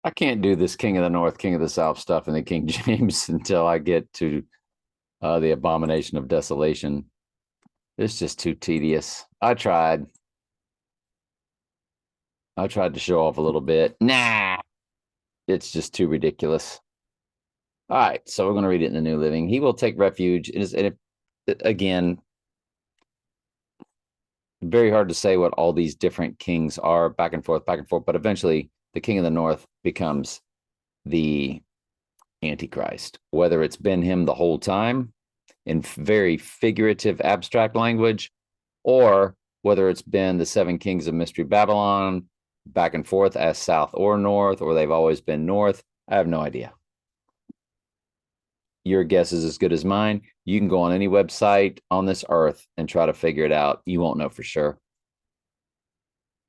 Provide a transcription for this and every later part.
I can't do this King of the North, King of the South stuff in the King James until I get to the Abomination of Desolation. It's just too tedious. I tried to show off a little bit. Nah, it's just too ridiculous. All right, so we're going to read it in the New Living. He will take refuge. Again, very hard to say what all these different kings are, back and forth, but eventually the King of the North becomes the Antichrist. Whether it's been him the whole time in very figurative, abstract language, or whether it's been the seven kings of Mystery Babylon back and forth as south or north, or they've always been north. I have no idea. Your guess is as good as mine. You can go on any website on this earth and try to figure it out. You won't know for sure.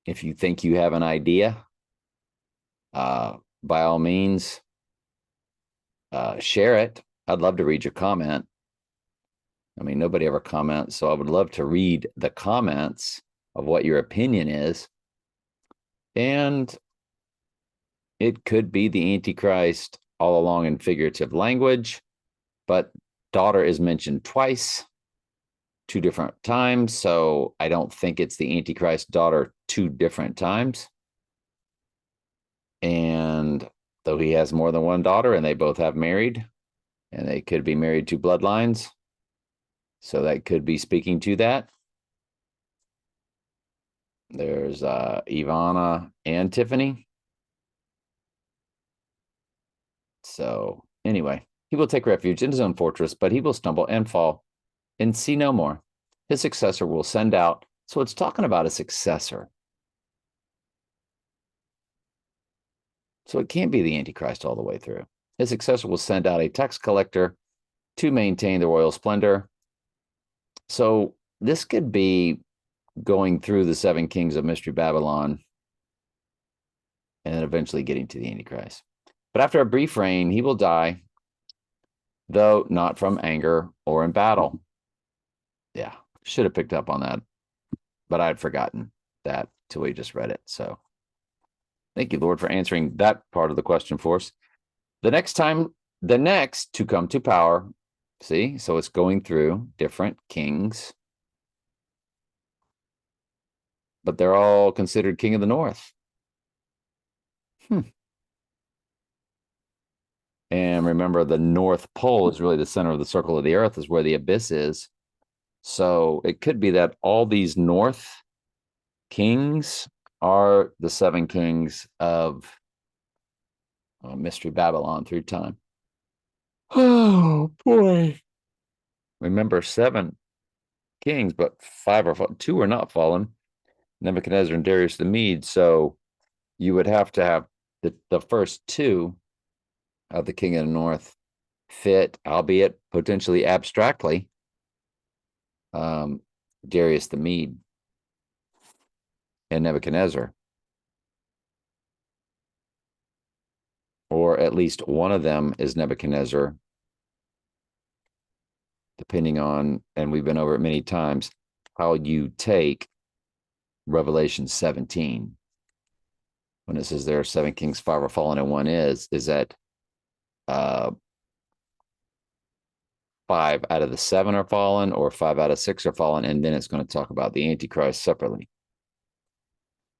If you think you have an idea, by all means, share it. I'd love to read your comment. I mean, nobody ever comments, so I would love to read the comments of what your opinion is. And it could be the Antichrist all along in figurative language, but daughter is mentioned twice, two different times. So I don't think it's the Antichrist daughter two different times. And though he has more than one daughter and they both have married, and they could be married to bloodlines. So that could be speaking to that. There's Ivana and Tiffany. So anyway, he will take refuge in his own fortress, but he will stumble and fall and see no more. His successor will send out. So it's talking about a successor. So it can't be the Antichrist all the way through. His successor will send out a tax collector to maintain the royal splendor. So this could be going through the seven kings of Mystery Babylon and eventually getting to the Antichrist. But after a brief reign, he will die, though not from anger or in battle. Yeah, should have picked up on that, but I had forgotten that till we just read it. So thank you, Lord, for answering that part of the question for us. The next to come to power, see, so it's going through different kings, but they're all considered king of the north. And remember, the North Pole is really the center of the circle of the earth, is where the abyss is. So it could be that all these north kings are the seven kings of Mystery Babylon through time. Oh boy. Remember, seven kings, but two are not fallen. Nebuchadnezzar and Darius the Mede. So you would have to have the first two of the king of the north fit, albeit potentially abstractly, Darius the Mede and Nebuchadnezzar. Or at least one of them is Nebuchadnezzar, depending on, and we've been over it many times, how you take Revelation 17. When it says there are seven kings, five are fallen, and one is that 5 out of the 7 are fallen, or 5 out of 6 are fallen, and then it's going to talk about the Antichrist separately.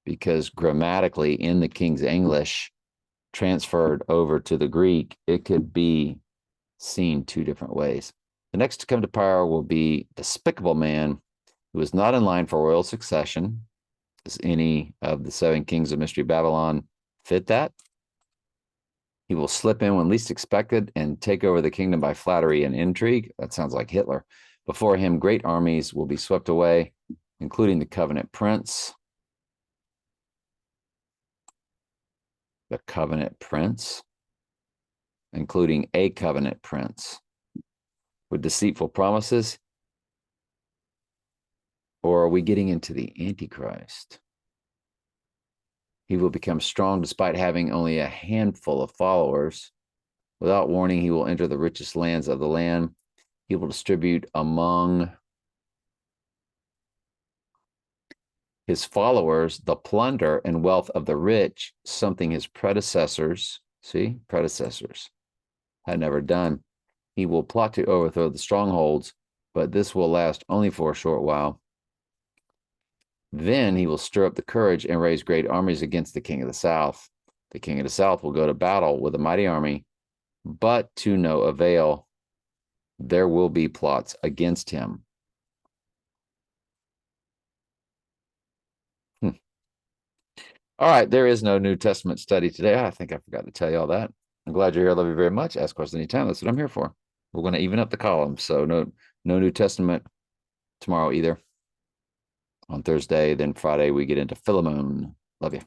Because grammatically, in the King's English, transferred over to the Greek, it could be seen two different ways. The next to come to power will be despicable man who is not in line for royal succession. Does any of the seven kings of Mystery Babylon fit that? He will slip in when least expected and take over the kingdom by flattery and intrigue. That sounds like Hitler. Before him, great armies will be swept away, including the covenant prince. The covenant prince, including a covenant prince with deceitful promises. Or are we getting into the Antichrist? He will become strong despite having only a handful of followers. Without warning, he will enter the richest lands of the land. He will distribute among his followers the plunder and wealth of the rich, something his predecessors, see, predecessors, had never done. He will plot to overthrow the strongholds, but this will last only for a short while. Then he will stir up the courage and raise great armies against the king of the south. The king of the south will go to battle with a mighty army, but to no avail. There will be plots against him. All right, there is no New Testament study today. I think I forgot to tell you all that. I'm glad you're here. I love you very much. Ask questions anytime. That's what I'm here for. We're going to even up the columns. So no New Testament tomorrow either. On Thursday, then Friday we get into Philemon. Love you.